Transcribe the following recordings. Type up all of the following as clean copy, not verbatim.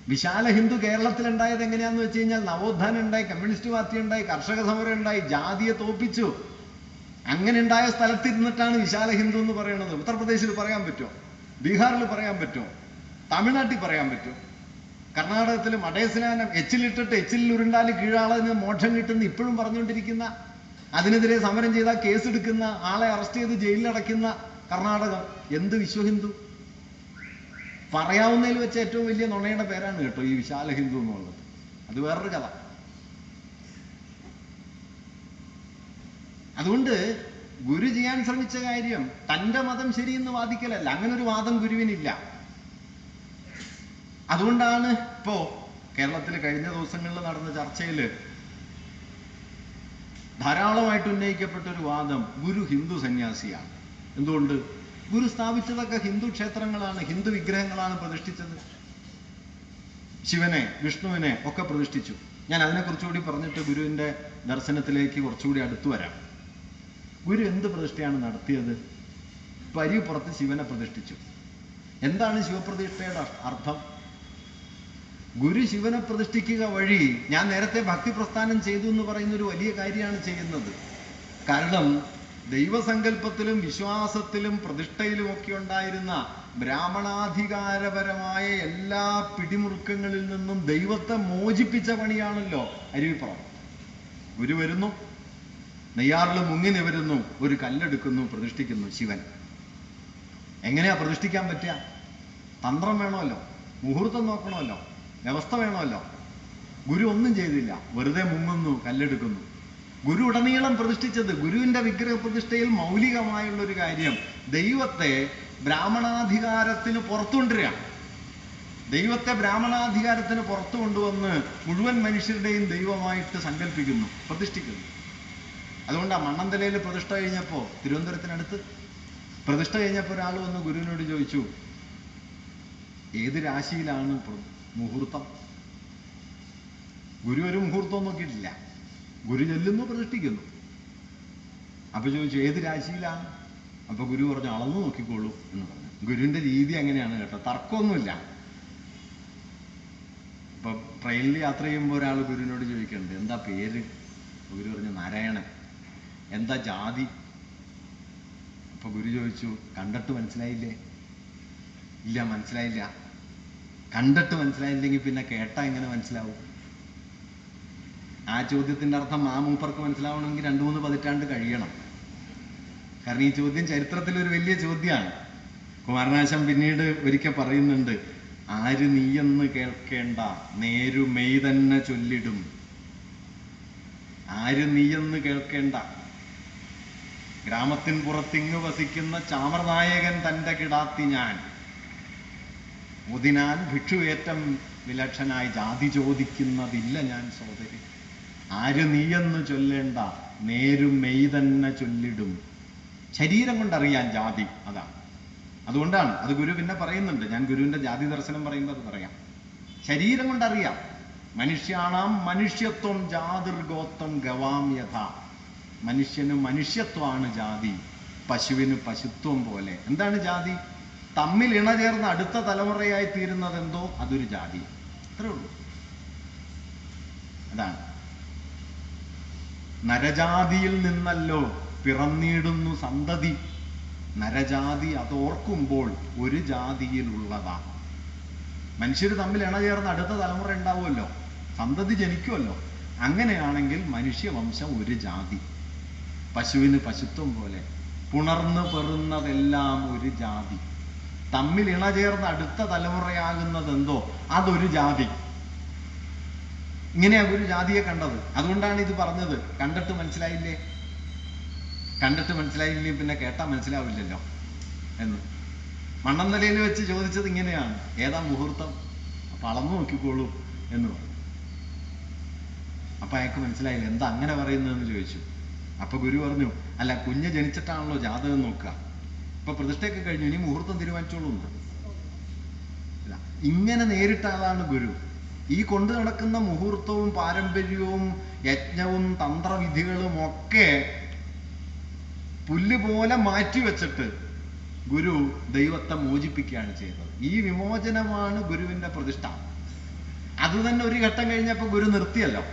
വിശാല ഹിന്ദു കേരളത്തിലുണ്ടായത് എങ്ങനെയാന്ന് വെച്ച് കഴിഞ്ഞാൽ നവോത്ഥാനം ഉണ്ടായി, കമ്മ്യൂണിസ്റ്റ് പാർട്ടി ഉണ്ടായി, കർഷക സമരം ഉണ്ടായി, ജാതിയെ തോപ്പിച്ചു. അങ്ങനെ ഉണ്ടായ സ്ഥലത്തിരുന്നിട്ടാണ് വിശാല ഹിന്ദു എന്ന് പറയുന്നത്. ഉത്തർപ്രദേശിൽ പറയാൻ പറ്റുമോ? ബീഹാറിൽ പറയാൻ പറ്റുമോ? തമിഴ്നാട്ടിൽ പറയാൻ പറ്റുമോ? കർണാടകത്തിൽ മടയസ്നാനം എച്ചിലിട്ടിട്ട് എച്ചിലിൽ ഉരുണ്ടാൽ കീഴാളന് മോക്ഷം കിട്ടുന്ന ഇപ്പോഴും പറഞ്ഞുകൊണ്ടിരിക്കുന്ന, അതിനെതിരെ സമരം ചെയ്താൽ കേസെടുക്കുന്ന, ആളെ അറസ്റ്റ് ചെയ്ത് ജയിലിലടയ്ക്കുന്ന കർണാടകം എന്ത് വിശ്വഹിന്ദു? പറയാവുന്നതിൽ വെച്ച് ഏറ്റവും വലിയ നുണയുടെ പേരാണ് കേട്ടോ ഈ വിശാല ഹിന്ദു എന്നുള്ളത്. അത് വേറൊരു കഥ. അതുകൊണ്ട് ഗുരു ചെയ്യാൻ ശ്രമിച്ച കാര്യം തൻ്റെ മതം ശരിയെന്ന് വാദിക്കലല്ല. അങ്ങനെ ഒരു വാദം ഗുരുവിനില്ല. അതുകൊണ്ടാണ് ഇപ്പോ കേരളത്തിൽ കഴിഞ്ഞ ദിവസങ്ങളിൽ നടന്ന ചർച്ചയിൽ ധാരാളമായിട്ട് ഉന്നയിക്കപ്പെട്ട ഒരു വാദം ഗുരു ഹിന്ദു സന്യാസിയാണ്. എന്തുകൊണ്ട്? ഗുരു സ്ഥാപിച്ചതൊക്കെ ഹിന്ദു ക്ഷേത്രങ്ങളാണ്, ഹിന്ദു വിഗ്രഹങ്ങളാണ് പ്രതിഷ്ഠിച്ചത്. ശിവനെ, വിഷ്ണുവിനെ ഒക്കെ പ്രതിഷ്ഠിച്ചു. ഞാൻ അതിനെക്കുറിച്ചുകൂടി പറഞ്ഞിട്ട് ഗുരുവിൻ്റെ ദർശനത്തിലേക്ക് കുറച്ചുകൂടി അടുത്തു വരാം. ഗുരു എന്ത് പ്രതിഷ്ഠയാണ് നടത്തിയത്? പരിപുറത്ത് ശിവനെ പ്രതിഷ്ഠിച്ചു. എന്താണ് ശിവപ്രതിഷ്ഠയുടെ അർത്ഥം? ഗുരു ശിവനെ പ്രതിഷ്ഠിക്കുക വഴി ഞാൻ നേരത്തെ ഭക്തി പ്രസ്ഥാനം ചെയ്തു എന്ന് പറയുന്ന ഒരു വലിയ കാര്യമാണ് ചെയ്യുന്നത്. കാരണം ദൈവസങ്കല്പത്തിലും വിശ്വാസത്തിലും പ്രതിഷ്ഠയിലും ഒക്കെ ഉണ്ടായിരുന്ന ബ്രാഹ്മണാധികാരപരമായ എല്ലാ പിടിമുറുക്കങ്ങളിൽ നിന്നും ദൈവത്തെ മോചിപ്പിച്ച പണിയാണല്ലോ അരുവിപ്പുറം. ഗുരു വരുന്നു, നെയ്യാറിൽ മുങ്ങി നിവരുന്നു, ഒരു കല്ലെടുക്കുന്നു, പ്രതിഷ്ഠിക്കുന്നു ശിവൻ. എങ്ങനെയാ പ്രതിഷ്ഠിക്കാൻ പറ്റുക? തന്ത്രം വേണമല്ലോ, മുഹൂർത്തം നോക്കണമല്ലോ, വ്യവസ്ഥ വേണമല്ലോ. ഗുരു ഒന്നും ചെയ്തില്ല, വെറുതെ മുങ്ങുന്നു, കല്ലെടുക്കുന്നു. ഗുരു ഉടനീളം പ്രതിഷ്ഠിച്ചത്, ഗുരുവിന്റെ വിഗ്രഹ പ്രതിഷ്ഠയിൽ മൗലികമായുള്ളൊരു കാര്യം ദൈവത്തെ ബ്രാഹ്മണാധികാരത്തിന് പുറത്തുകൊണ്ടുവരിക. ദൈവത്തെ ബ്രാഹ്മണാധികാരത്തിന് പുറത്തു കൊണ്ടുവന്ന് മുഴുവൻ മനുഷ്യരുടെയും ദൈവമായിട്ട് സങ്കല്പിക്കുന്നു, പ്രതിഷ്ഠിക്കുന്നു. അതുകൊണ്ടാണ് മണ്ണന്തലയിൽ പ്രതിഷ്ഠ കഴിഞ്ഞപ്പോൾ, തിരുവനന്തപുരത്തിനടുത്ത് പ്രതിഷ്ഠ കഴിഞ്ഞപ്പോൾ ഒരാൾ വന്ന് ഗുരുവിനോട് ചോദിച്ചു, ഏത് രാശിയിലാണ് മുഹൂർത്തം? ഗുരു ഒരു മുഹൂർത്തം നോക്കിയിട്ടില്ല. ഗുരു ചെല്ലുന്നു, പ്രതിഷ്ഠിക്കുന്നു. അപ്പൊ ചോദിച്ചു ഏത് രാശിയിലാണ്? അപ്പൊ ഗുരു പറഞ്ഞു അളന്നു നോക്കിക്കോളൂ എന്ന് പറഞ്ഞു. ഗുരുവിന്റെ രീതി അങ്ങനെയാണ് കേട്ടോ, തർക്കമൊന്നുമില്ല. ഇപ്പൊ ട്രെയിനിൽ യാത്ര ചെയ്യുമ്പോൾ ഒരാൾ ഗുരുവിനോട് ചോദിക്കുന്നുണ്ട് എന്താ പേര്? ഗുരു പറഞ്ഞു നാരായണൻ. എന്താ ജാതി? അപ്പൊ ഗുരു ചോദിച്ചു കണ്ടിട്ട് മനസ്സിലായില്ലേ? ഇല്ല, മനസ്സിലായില്ല. കണ്ടിട്ട് മനസ്സിലായില്ലെങ്കിൽ പിന്നെ കേട്ടാ എങ്ങനെ മനസ്സിലാവും? ആ ചോദ്യത്തിന്റെ അർത്ഥം ആ മൂപ്പർക്ക് മനസ്സിലാവണമെങ്കിൽ 2-3 പതിറ്റാണ്ട് കഴിയണം. കാരണം ഈ ചോദ്യം ചരിത്രത്തിൽ ഒരു വലിയ ചോദ്യമാണ്. കുമാരനാശാൻ പിന്നീട് ഒരിക്കൽ പറയുന്നുണ്ട്, ആര് നീയെന്ന് കേൾക്കേണ്ട, നേരു മെയ് തന്നെ ചൊല്ലിടും. ആര് നീയെന്ന് കേൾക്കേണ്ട, ഗ്രാമത്തിൻ പുറത്തിങ്ങ് വസിക്കുന്ന ചാമർനായകൻ തൻ്റെ കിടാത്തി ഞാൻ. ഒതിനാൻ ഭിക്ഷുവേറ്റം വിലക്ഷനായി ജാതി ചോദിക്കുന്നതില്ല ഞാൻ സോദരി. ആര് നീയെന്ന് ചൊല്ലേണ്ട, നേരു മെയ് തന്നെ ചൊല്ലിടും. ശരീരം കൊണ്ടറിയാൻ ജാതി, അതാണ്. അതുകൊണ്ടാണ് അത് ഗുരു പിന്നെ പറയുന്നുണ്ട്. ഞാൻ ഗുരുവിന്റെ ജാതി ദർശനം പറയുമ്പോൾ അത് പറയാം. ശരീരം കൊണ്ടറിയാം. മനുഷ്യാണാം മനുഷ്യത്വം ജാതിർഗോത്വം ഗവാം യഥ. മനുഷ്യന് മനുഷ്യത്വമാണ് ജാതി, പശുവിന് പശുത്വം പോലെ. എന്താണ് ജാതി? തമ്മിൽ ഇണചേർന്ന് അടുത്ത തലമുറയായി തീരുന്നത് എന്തോ അതൊരു ജാതി. അത്രേ ഉള്ളൂ. അതാണ്. നരജാതിയിൽ നിന്നല്ലോ പിറന്നിടുന്നു സന്തതി. നരജാതി അതോർക്കുമ്പോൾ ഒരു ജാതിയിലുള്ളതാ. മനുഷ്യർ തമ്മിൽ ഇണചേർന്ന് അടുത്ത തലമുറ ഉണ്ടാവുമല്ലോ, സന്തതി ജനിക്കുമല്ലോ. അങ്ങനെയാണെങ്കിൽ മനുഷ്യവംശം ഒരു ജാതി, പശുവിന് പശുത്വം പോലെ. പുണർന്ന് പെറുന്നതെല്ലാം ഒരു ജാതി. തമ്മിൽ ഇണചേർന്ന് അടുത്ത തലമുറയാകുന്നത് എന്തോ അതൊരു ജാതി. ഇങ്ങനെയാ ഒരു ജാതിയെ കണ്ടത്. അതുകൊണ്ടാണ് ഇത് പറഞ്ഞത്. കണ്ടിട്ട് മനസ്സിലായില്ലേ? കണ്ടിട്ട് മനസ്സിലായില്ലേ പിന്നെ കേട്ടാ മനസ്സിലാവില്ലല്ലോ എന്ന്. മണ്ണന്തലയിൽ വെച്ച് ചോദിച്ചത് ഇങ്ങനെയാണ്, ഏതാ മുഹൂർത്തം? അപ്പൊ അളന്നു നോക്കിക്കോളൂ എന്ന് പറഞ്ഞു. അപ്പൊ അയാൾക്ക് മനസ്സിലായില്ല, എന്താ അങ്ങനെ പറയുന്നതെന്ന് ചോദിച്ചു. അപ്പൊ ഗുരു പറഞ്ഞു, അല്ല കുഞ്ഞ് ജനിച്ചിട്ടാണല്ലോ ജാതകം നോക്കുക, ഇപ്പൊ പ്രതിഷ്ഠയൊക്കെ കഴിഞ്ഞു, ഇനി മുഹൂർത്തം തീരുമാനിച്ചോളൂ എന്ന്. ഇങ്ങനെ നേരിട്ടതാണ് ഗുരു. ഈ കൊണ്ടു നടക്കുന്ന മുഹൂർത്തവും പാരമ്പര്യവും യജ്ഞവും തന്ത്രവിധികളും ഒക്കെ പുല്ലുപോലെ മാറ്റിവെച്ചിട്ട് ഗുരു ദൈവത്തെ മോചിപ്പിക്കുകയാണ് ചെയ്തത്. ഈ വിമോചനമാണ് ഗുരുവിന്റെ പ്രതിഷ്ഠ. അത് തന്നെ ഒരു ഘട്ടം കഴിഞ്ഞപ്പോൾ ഗുരു നിർത്തിയല്ലോ.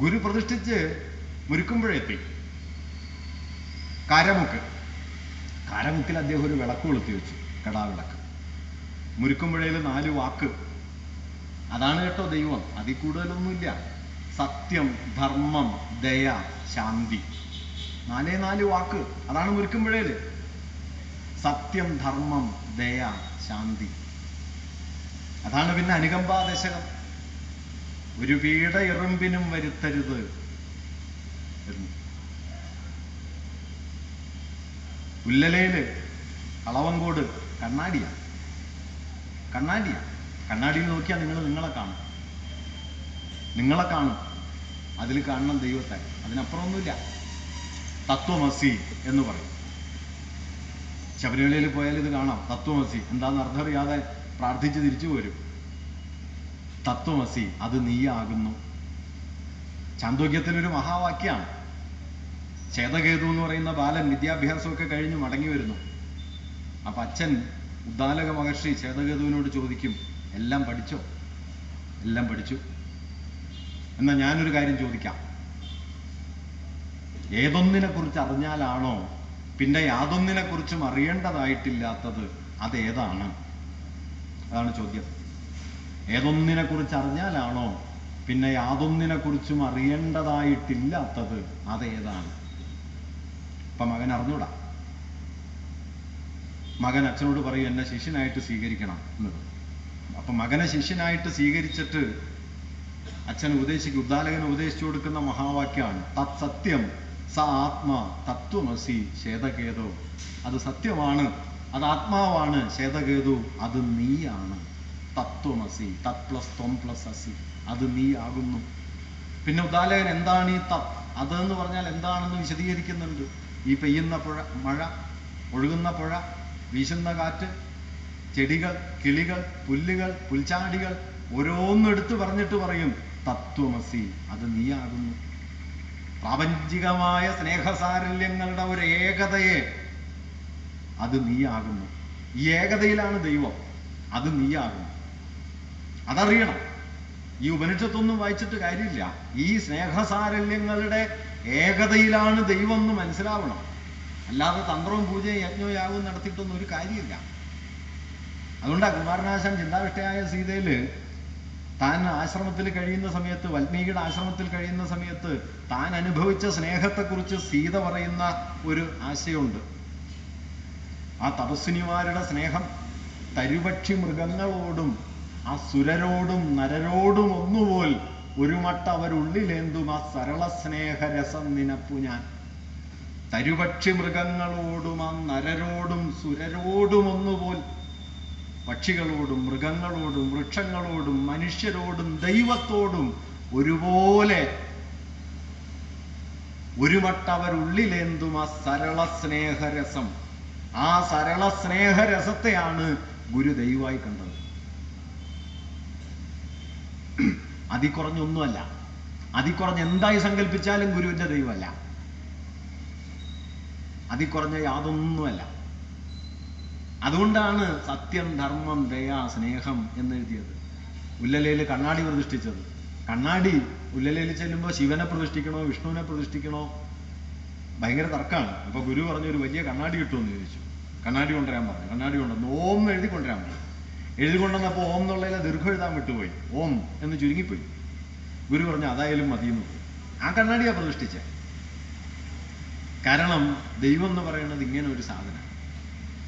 ഗുരു പ്രതിഷ്ഠിച്ച് മുരുക്കുമ്പോഴെത്തി കാരമുക്കിൽ അദ്ദേഹം ഒരു വിളക്ക് കൊളുത്തി വെച്ചു, കടാവിളക്ക്. മുരുക്കുമ്പുഴയിൽ 4 വാക്ക്. അതാണ് കേട്ടോ ദൈവം, അതിൽ കൂടുതലൊന്നുമില്ല. സത്യം, ധർമ്മം, ദയ, ശാന്തി. 4 വാക്ക്. അതാണ് മുരുക്കുമ്പുഴയിൽ. സത്യം, ധർമ്മം, ദയ, ശാന്തി. അതാണ് പിന്നെ അനുകമ്പാ ദശകം. ഒരു പീഡ എറുമ്പിനും വരുത്തരുത്. ഉല്ലലയില് അളവങ്കോട് കണ്ണാടിയാ. കണ്ണാടിയിൽ നോക്കിയാൽ നിങ്ങളെ കാണും. അതിൽ കാണണം ദൈവത്തെ, അതിനപ്പുറമൊന്നുമില്ല. തത്വമസി എന്ന് പറയും. ശബരിമലയിൽ പോയാൽ ഇത് കാണാം. തത്വമസി എന്താന്ന് അർത്ഥം അറിയാതെ പ്രാർത്ഥിച്ച് തിരിച്ചു പോരും. തത്വമസി, അത് നീയാകുന്നു. ചാന്തോക്യത്തിലൊരു മഹാവാക്യാണ്. ചേതകേതു എന്ന് പറയുന്ന ബാലൻ വിദ്യാഭ്യാസമൊക്കെ കഴിഞ്ഞ് മടങ്ങി വരുന്നു. അപ്പൊ അച്ഛൻ ഉദ്ദാലക മഹർഷി ചേതകേതുവിനോട് ചോദിക്കും, എല്ലാം പഠിച്ചോ? എല്ലാം പഠിച്ചു. എന്നാൽ ഞാനൊരു കാര്യം ചോദിക്കാം, ഏതൊന്നിനെ കുറിച്ച് അറിഞ്ഞാലാണോ പിന്നെ യാതൊന്നിനെ കുറിച്ചും അറിയേണ്ടതായിട്ടില്ലാത്തത്? അതേതാണ്? അതാണ് ചോദ്യം. ഏതൊന്നിനെ കുറിച്ച് അറിഞ്ഞാലാണോ പിന്നെ യാതൊന്നിനെ കുറിച്ചും അറിയേണ്ടതായിട്ടില്ലാത്തത്? അതേതാണ്? ഇപ്പൊ മകൻ അറിഞ്ഞൂടാ. മകൻ അച്ഛനോട് പറയും, എന്നെ ശിഷ്യനായിട്ട് സ്വീകരിക്കണം എന്നത്. അപ്പൊ മകനെ ശിഷ്യനായിട്ട് സ്വീകരിച്ചിട്ട് അച്ഛൻ ഉദ്ദാലകന് ഉപദേശിച്ചു കൊടുക്കുന്ന മഹാവാക്യമാണ് തത് സത്യം സ ആത്മ തത്വമസി ചേതകേതു. അത് സത്യമാണ്, അത് ആത്മാവാണ്. ചേതകേതു, അത് നീയാണ്. തത്വമസി, തത് പ്ലസ് ത്വം പ്ലസ് അസി, അത് നീ ആകുന്നു. പിന്നെ ഉദ്ദാലകൻ എന്താണ് ഈ തത്, അതെന്ന് പറഞ്ഞാൽ എന്താണെന്ന് വിശദീകരിക്കുന്നുണ്ട്. ഈ പെയ്യുന്ന മഴ, ഒഴുകുന്ന പുഴ, വീശുന്ന കാറ്റ്, ചെടികൾ, കിളികൾ, പുല്ലുകൾ, പുൽച്ചാടികൾ, ഓരോന്നെടുത്ത് പറഞ്ഞിട്ട് പറയും തത്വമസി, അത് നീയാകുന്നു. പ്രാപഞ്ചികമായ സ്നേഹസാരല്യങ്ങളുടെ ഒരു ഏകതയെ, അത് നീയാകുന്നു. ഈ ഏകതയിലാണ് ദൈവം, അത് നീയാകുന്നു. അതറിയണം. ഈ ഉപനിഷത്തൊന്നും വായിച്ചിട്ട് കാര്യമില്ല. ഈ സ്നേഹസാരല്യങ്ങളുടെ ഏകതയിലാണ് ദൈവം എന്ന് മനസ്സിലാവണം. അല്ലാതെ തന്ത്രവും പൂജയും യജ്ഞവും യാഗവും നടത്തിയിട്ടൊന്നും ഒരു കാര്യമില്ല. അതുകൊണ്ടാണ് കുമാരനാശാൻ ചിന്താവിഷ്ടയായ സീതയില് താൻ ആശ്രമത്തിൽ കഴിയുന്ന സമയത്ത്, വാൽമീകിയുടെ ആശ്രമത്തിൽ കഴിയുന്ന സമയത്ത് താൻ അനുഭവിച്ച സ്നേഹത്തെക്കുറിച്ച് സീത പറയുന്ന ഒരു ആശയമുണ്ട്. ആ തപസ്വിനിമാരുടെ സ്നേഹം തരുപക്ഷി മൃഗങ്ങളോടും അസുരരോടും നരരോടും ഒന്നുപോൽ ഒരു മട്ട അവരുള്ളിലേന്തും ആ സരള സ്നേഹരസം നിനപ്പു ഞാൻ. തരുപക്ഷി മൃഗങ്ങളോടും ആ നരരോടും സുരരോടും ഒന്നുപോൽ, പക്ഷികളോടും മൃഗങ്ങളോടും വൃക്ഷങ്ങളോടും മനുഷ്യരോടും ദൈവത്തോടും ഒരുപോലെ ഒരു മട്ട അവരുള്ളിലേന്തും ആ സരള സ്നേഹരസം. ആ സരള സ്നേഹരസത്തെയാണ് ഗുരു ദൈവമായി കണ്ടത്. അതിക്കുറഞ്ഞൊന്നുമല്ല. അതിക്കുറഞ്ഞ് എന്തായി സങ്കല്പിച്ചാലും ഗുരുവിന്റെ ദൈവമല്ല. അതിക്കുറഞ്ഞ യാതൊന്നുമല്ല. അതുകൊണ്ടാണ് സത്യം, ധർമ്മം, ദയ, സ്നേഹം എന്നെഴുതിയത്. ഉല്ലലയിൽ കണ്ണാടി പ്രതിഷ്ഠിച്ചത്. കണ്ണാടി ഉല്ലലയിൽ ചെല്ലുമ്പോൾ ശിവനെ പ്രതിഷ്ഠിക്കണോ വിഷ്ണുവിനെ പ്രതിഷ്ഠിക്കണോ ഭയങ്കര തർക്കമാണ്. അപ്പൊ ഗുരു പറഞ്ഞു, ഒരു വലിയ കണ്ണാടി കിട്ടുമെന്ന് ചോദിച്ചു. കണ്ണാടി കൊണ്ടുവരാൻ പറഞ്ഞു. കണ്ണാടി കൊണ്ടുവന്നു. ഓം എന്ന് എഴുതി കൊണ്ടുവരാൻ പറഞ്ഞു. എഴുതി കൊണ്ടുവന്നപ്പോൾ ഓം എന്നുള്ളതിലെ ദീർഘം എഴുതാൻ വിട്ടുപോയി. ഓം എന്ന് ചുരുങ്ങിപ്പോയി. ഗുരു പറഞ്ഞു അതായാലും മതിയെന്ന് പോയി. ആ കണ്ണാടിയാ പ്രതിഷ്ഠിച്ചേ. കാരണം ദൈവം എന്ന് പറയുന്നത് ഇങ്ങനെ ഒരു സാധനം.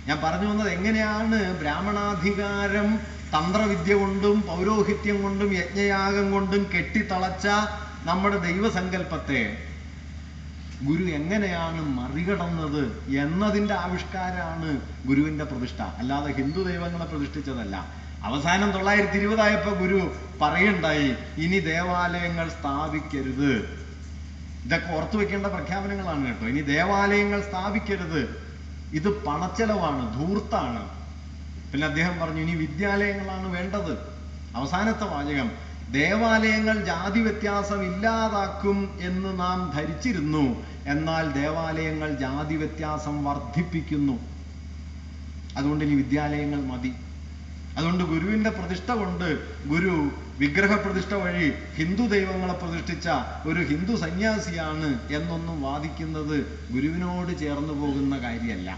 ഞാൻ പറഞ്ഞു വന്നത്, എങ്ങനെയാണ് ബ്രാഹ്മണാധികാരം തന്ത്രവിദ്യ കൊണ്ടും പൗരോഹിത്യം കൊണ്ടും യജ്ഞയാഗം കൊണ്ടും കെട്ടിത്തളച്ച നമ്മുടെ ദൈവസങ്കല്പത്തെ ഗുരു എങ്ങനെയാണ് മറികടന്നത് എന്നതിൻ്റെ ആവിഷ്കാരമാണ് ഗുരുവിന്റെ പ്രതിഷ്ഠ. അല്ലാതെ ഹിന്ദു ദൈവങ്ങളെ പ്രതിഷ്ഠിച്ചതല്ല. അവസാനം 920 ഗുരു പറയുണ്ടായി, ഇനി ദേവാലയങ്ങൾ സ്ഥാപിക്കരുത്. ഇതൊക്കെ ഓർത്തു വെക്കേണ്ട പ്രഖ്യാപനങ്ങളാണ് കേട്ടോ. ഇനി ദേവാലയങ്ങൾ സ്ഥാപിക്കരുത്, ഇത് പണച്ചെലവാണ്, ധൂർത്താണ്. പിന്നെ അദ്ദേഹം പറഞ്ഞു ഇനി വിദ്യാലയങ്ങളാണ് വേണ്ടത്. അവസാനത്തെ വാചകം, ദേവാലയങ്ങൾ ജാതി വ്യത്യാസം ഇല്ലാതാക്കും എന്ന് നാം ധരിച്ചിരുന്നു, എന്നാൽ ദേവാലയങ്ങൾ ജാതി വ്യത്യാസം വർദ്ധിപ്പിക്കുന്നു. അതുകൊണ്ട് ഇനി വിദ്യാലയങ്ങൾ മതി. അതുകൊണ്ട് ഗുരുവിന്റെ പ്രതിഷ്ഠ കൊണ്ട്, ഗുരു വിഗ്രഹ പ്രതിഷ്ഠ വഴി ഹിന്ദു ദൈവങ്ങളെ പ്രതിഷ്ഠിച്ച ഒരു ഹിന്ദു സന്യാസിയാണ് എന്നൊന്നും വാദിക്കുന്നത് ഗുരുവിനോട് ചേർന്ന് പോകുന്ന കാര്യമല്ല.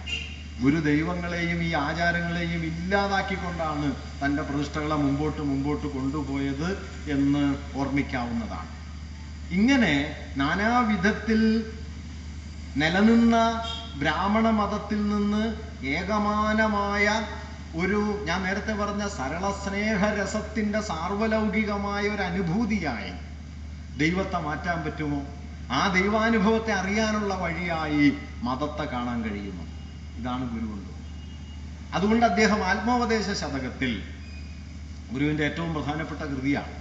ഗുരു ദൈവങ്ങളെയും ഈ ആചാരങ്ങളെയും ഇല്ലാതാക്കിക്കൊണ്ടാണ് തൻ്റെ പ്രതിഷ്ഠകളെ മുമ്പോട്ട് കൊണ്ടുപോയത് എന്ന് ഓർമ്മിക്കാവുന്നതാണ്. ഇങ്ങനെ നാനാവിധത്തിൽ നിലനിന്ന ബ്രാഹ്മണ മതത്തിൽ നിന്ന് ഏകമാനമായ ഒരു, ഞാൻ നേരത്തെ പറഞ്ഞ സരള സ്നേഹരസത്തിന്റെ സാർവലൗകികമായ ഒരു അനുഭൂതിയായി ദൈവത്തെ മാറ്റാൻ പറ്റുമോ? ആ ദൈവാനുഭവത്തെ അറിയാനുള്ള വഴിയായി മതത്തെ കാണാൻ കഴിയുമോ? ഇതാണ് ഗുരു കൊണ്ട്. അതുകൊണ്ട് അദ്ദേഹം ആത്മോപദേശ ശതകത്തിൽ, ഗുരുവിന്റെ ഏറ്റവും പ്രധാനപ്പെട്ട കൃതിയാണ്,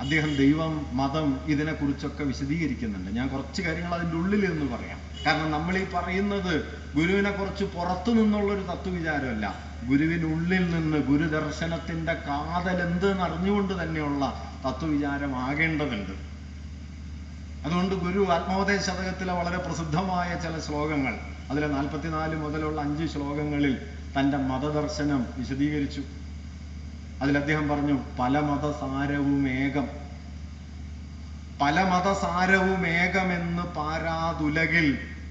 അദ്ദേഹം ദൈവം, മതം ഇതിനെക്കുറിച്ചൊക്കെ വിശദീകരിക്കുന്നുണ്ട്. ഞാൻ കുറച്ച് കാര്യങ്ങൾ അതിൻ്റെ ഉള്ളിൽ നിന്ന് പറയാം. കാരണം നമ്മൾ ഈ പറയുന്നത് ഗുരുവിനെ കുറിച്ച് പുറത്തു നിന്നുള്ളൊരു തത്വവിചാരമല്ല, ഗുരുവിനുള്ളിൽ നിന്ന് ഗുരുദർശനത്തിന്റെ കാതൽ എന്തെന്ന് അറിഞ്ഞുകൊണ്ട് തന്നെയുള്ള തത്വവിചാരമാകേണ്ടതുണ്ട്. അതുകൊണ്ട് ഗുരു ആത്മോപദേശ ശതകത്തിലെ വളരെ പ്രസിദ്ധമായ ചില ശ്ലോകങ്ങൾ, അതിലെ 44 മുതലുള്ള 5 ശ്ലോകങ്ങളിൽ തൻ്റെ മതദർശനം വിശദീകരിച്ചു. അതിൽ അദ്ദേഹം പറഞ്ഞു, പല മതസാരവുമേകമെന്ന് പാരാതുലകിൽ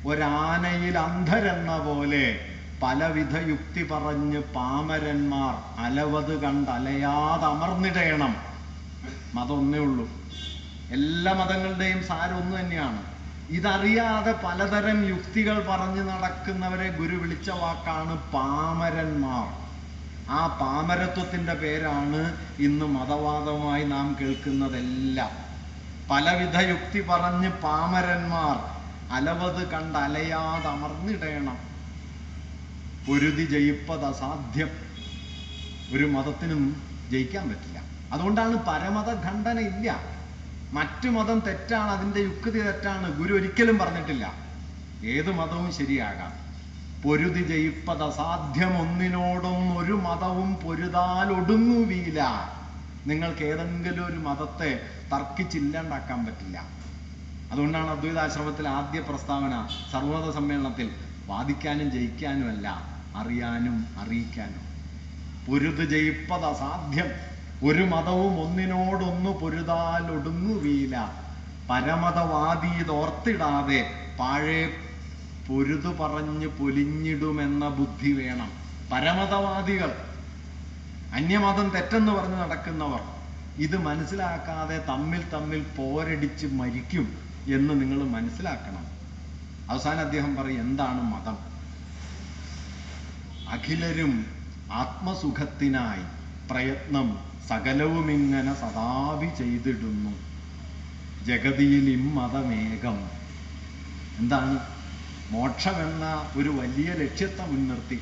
ഒരാനയിൽ അന്ധരെന്ന പോലെ പലവിധ യുക്തി പറഞ്ഞ് പാമരന്മാർ അലവത് കണ്ടലയാതമർന്നിടയണം. മതം ഒന്നേ ഉള്ളൂ, എല്ലാ മതങ്ങളുടെയും സാരം ഒന്ന് തന്നെയാണ്. ഇതറിയാതെ പലതരം യുക്തികൾ പറഞ്ഞു നടക്കുന്നവരെ ഗുരു വിളിച്ച വാക്കാണ് പാമരന്മാർ. ആ പാമരത്വത്തിന്റെ പേരാണ് ഇന്ന് മതവാദമായി നാം കേൾക്കുന്നതെല്ലാം. പലവിധ യുക്തി പറഞ്ഞ് പാമരന്മാർ അലവത് കണ്ടലയാതമർന്നിടയണം. പൊരുതി ജയിപ്പത് അസാധ്യം. ഒരു മതത്തിനും ജയിക്കാൻ പറ്റില്ല. അതുകൊണ്ടാണ് പരമത ഖണ്ഡന ഇല്ല. മറ്റു മതം തെറ്റാണ്, അതിൻ്റെ യുക്തി തെറ്റാണ്, ഗുരു ഒരിക്കലും പറഞ്ഞിട്ടില്ല. ഏത് മതവും ശരിയാകാം. പൊരുതി ജയിപ്പത് അസാധ്യം, ഒന്നിനോടും ഒരു മതവും പൊരുതാൽ ഒടുങ്ങുകയില്ല. നിങ്ങൾക്ക് ഏതെങ്കിലും ഒരു മതത്തെ തർക്കിച്ചില്ലാണ്ടാക്കാൻ പറ്റില്ല. അതുകൊണ്ടാണ് അദ്വൈതാശ്രമത്തിൽ ആദ്യ പ്രസ്താവന സർവമത സമ്മേളനത്തിൽ വാദിക്കാനും ജയിക്കാനുമല്ല, അറിയാനും അറിയിക്കാനും. പൊരുത് ജയിപ്പത് അസാധ്യം, ഒരു മതവും ഒന്നിനോടൊന്നു പൊരുതാൽ ഒടുങ്ങുകയില്ല. പരമതവാദി ഇതോർത്തിടാതെ പാഴെ പൊരുതു പറഞ്ഞ് പൊലിഞ്ഞിടുമെന്ന ബുദ്ധി വേണം. പരമതവാദികൾ, അന്യമതം തെറ്റെന്ന് പറഞ്ഞ് നടക്കുന്നവർ ഇത് മനസ്സിലാക്കാതെ തമ്മിൽ പോരടിച്ച് മരിക്കും എന്ന് നിങ്ങൾ മനസ്സിലാക്കണം. അവസാനം അദ്ദേഹം പറയും, എന്താണ് മതം? അഖിലരും ആത്മസുഖത്തിനായി പ്രയത്നം സകലവുമിങ്ങനെ സദാവി ചെയ്തിടുന്നു. ജഗതിയിൽ ഇമ്മതമേകം. എന്താണ്? മോക്ഷമെന്ന ഒരു വലിയ ലക്ഷ്യത്തെ മുൻനിർത്തി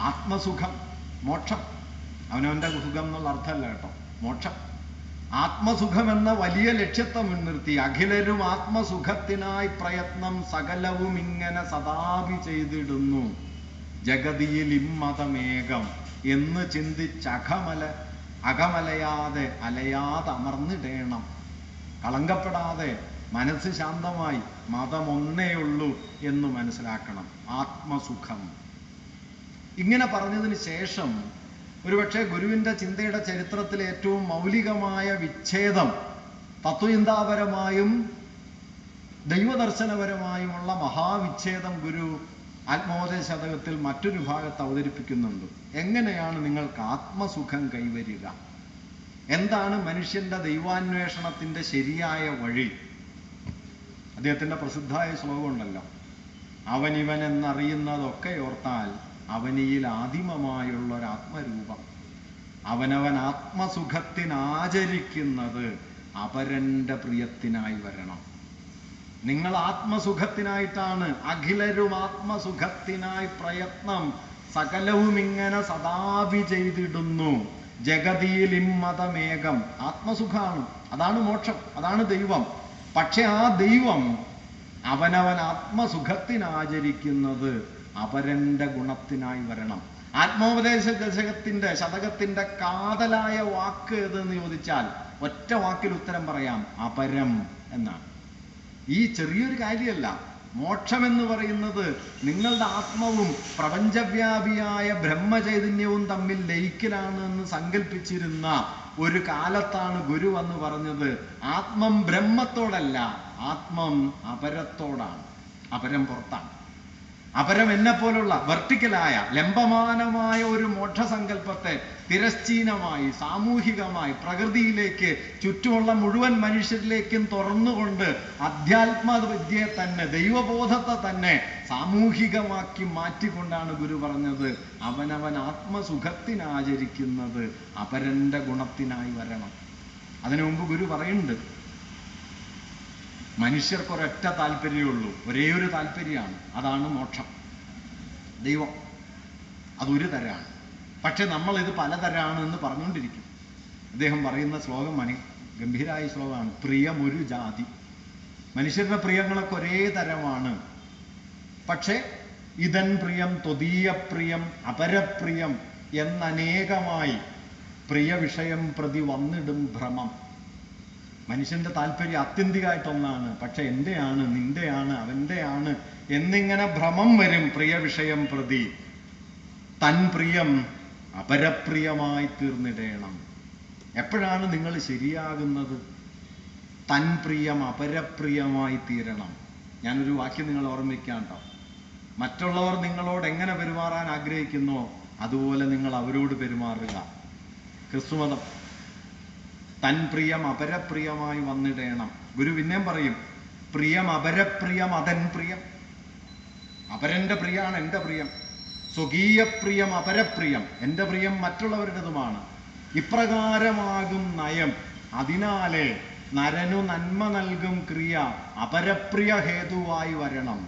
ആത്മസുഖം, മോക്ഷം, അവനവൻ്റെ സുഖം എന്നുള്ള അർത്ഥമല്ല കേട്ടോ, മോക്ഷം, ആത്മസുഖം എന്ന വലിയ ലക്ഷ്യത്തെ മുൻനിർത്തി അഖിലരും ആത്മസുഖത്തിനായി പ്രയത്നം സകലവും ഇങ്ങനെ സദാവി ചെയ്തിടുന്നു. ജഗതിയിൽ ഇമ്മതമേകം എന്ന് ചിന്തിച്ച് അകമലയാതെ അമർന്നിടേണം. കളങ്കപ്പെടാതെ മനസ്സ് ശാന്തമായി മതം ഒന്നേ ഉള്ളൂ എന്ന് മനസ്സിലാക്കണം. ആത്മസുഖം. ഇങ്ങനെ പറഞ്ഞതിന് ശേഷം ഒരുപക്ഷെ ഗുരുവിൻ്റെ ചിന്തയുടെ ചരിത്രത്തിലെ ഏറ്റവും മൗലികമായ വിച്ഛേദം, തത്വചിന്താപരമായും ദൈവദർശനപരമായുമുള്ള മഹാവിച്ഛേദം ഗുരു ആത്മോപദേശ ശതകത്തിൽ മറ്റൊരു ഭാഗത്ത് അവതരിപ്പിക്കുന്നുണ്ട്. എങ്ങനെയാണ് നിങ്ങൾക്ക് ആത്മസുഖം കൈവരിക? എന്താണ് മനുഷ്യന്റെ ദൈവാന്വേഷണത്തിന്റെ ശരിയായ വഴി? അദ്ദേഹത്തിന്റെ പ്രസിദ്ധമായ ശ്ലോകം ഉണ്ടല്ലോ, അവനിവൻ എന്നറിയുന്നതൊക്കെ ഓർത്താൽ അവനിയിൽ ആദിമമായുള്ള ഒരാത്മരൂപം. അവനവൻ ആത്മസുഖത്തിനാചരിക്കുന്നത് അപരന്റെ പ്രിയത്തിനായി വരണം. നിങ്ങൾ ആത്മസുഖത്തിനായിട്ടാണ്, അഖിലരും ആത്മസുഖത്തിനായി പ്രയത്നം സകലവും ഇങ്ങനെ സദാവി ചെയ്തിടുന്നു. ജഗതിയിൽ ഇമ്മതമേകം. ആത്മസുഖമാണ്, അതാണ് മോക്ഷം, അതാണ് ദൈവം. പക്ഷെ ആ ദൈവം അവനവൻ ആത്മസുഖത്തിനാചരിക്കുന്നത് അപരന്റെ ഗുണത്തിനായി വരണം. ആത്മോപദേശ ശതകത്തിന്റെ കാതലായ വാക്ക് ഏതെന്ന് ചോദിച്ചാൽ ഒറ്റ വാക്കിൽ ഉത്തരം പറയാം, അപരം എന്നാണ്. ഈ ചെറിയൊരു കാര്യമല്ല, മോക്ഷമെന്ന് പറയുന്നത് നിങ്ങളുടെ ആത്മാവും പ്രപഞ്ചവ്യാപിയായ ബ്രഹ്മചൈതന്യവും തമ്മിൽ ലയിക്കലാണ് എന്ന് സങ്കല്പിച്ചിരുന്ന ഒരു കാലത്താണ് ഗുരു വന്ന് പറഞ്ഞത്, ആത്മം ബ്രഹ്മത്തോടല്ല, ആത്മം അപരത്തോടാണ്. അപരം പുറത്താണ്. അപരം എന്നെ പോലുള്ള വെർട്ടിക്കലായ ലംബമാനമായ ഒരു മോക്ഷസങ്കല്പത്തെ തിരശ്ചീനമായി സാമൂഹികമായി പ്രകൃതിയിലേക്ക് ചുറ്റുമുള്ള മുഴുവൻ മനുഷ്യരിലേക്കും തുറന്നുകൊണ്ട് അധ്യാത്മവിദ്യയെ തന്നെ, ദൈവബോധത്തെ തന്നെ സാമൂഹികമാക്കി മാറ്റിക്കൊണ്ടാണ് ഗുരു പറഞ്ഞത്, അവനവൻ ആത്മസുഖത്തിനാചരിക്കുന്നത് അപരന്റെ ഗുണത്തിനായി വരണം. അതിനു മുമ്പ് ഗുരു പറയുന്നുണ്ട്, മനുഷ്യർക്കൊരൊറ്റ താല്പര്യമേ ഒരേ ഒരു താല്പര്യമാണ്, അതാണ് മോക്ഷം. ദൈവം അതൊരു തരമാണ്. പക്ഷെ നമ്മളിത് പലതരമാണ് എന്ന് പറഞ്ഞുകൊണ്ടിരിക്കും. അദ്ദേഹം പറയുന്ന ശ്ലോകം ഗംഭീരായ ശ്ലോകമാണ്. പ്രിയമൊരു ജാതി. മനുഷ്യരുടെ പ്രിയങ്ങളൊക്കെ ഒരേ തരമാണ്. പക്ഷെ ഇതൻ പ്രിയം, ത്വദീയ പ്രിയം, അപരപ്രിയം എന്നനേകമായി പ്രിയ വിഷയം പ്രതി വന്നിടും ഭ്രമം. മനുഷ്യന്റെ താല്പര്യം ആത്യന്തികമായിട്ടൊന്നാണ്. പക്ഷെ എന്റെയാണ്, നിന്റെയാണ്, അവന്റെയാണ് എന്നിങ്ങനെ ഭ്രമം വരും പ്രിയ വിഷയം പ്രതി. തൻ പ്രിയം അപരപ്രിയമായി തീർന്നിടേണം. എപ്പോഴാണ് നിങ്ങൾ ശരിയാകുന്നത്? തൻ പ്രിയം അപരപ്രിയമായി തീരണം. ഞാനൊരു വാക്യം നിങ്ങൾ ഓർമ്മിക്കാം കേട്ടോ. മറ്റുള്ളവർ നിങ്ങളോട് എങ്ങനെ പെരുമാറാൻ ആഗ്രഹിക്കുന്നോ അതുപോലെ നിങ്ങൾ അവരോട് പെരുമാറുക. ക്രിസ്തുമതം തൻ പ്രിയം അപരപ്രിയമായി വന്നിടേണം. ഗുരു പിന്നെയും പറയും, പ്രിയം അപരപ്രിയം അതൻ പ്രിയം. അപരന്റെ പ്രിയാണ് എൻ്റെ പ്രിയം. സ്വകീയ പ്രിയം അപരപ്രിയം, എൻ്റെ പ്രിയം മറ്റുള്ളവരുടേതുമാണ്. ഇപ്രകാരമാകും നയം. അതിനാലേ നരനു നന്മ നൽകും ക്രിയ അപരപ്രിയ ഹേതുവായി വരണം.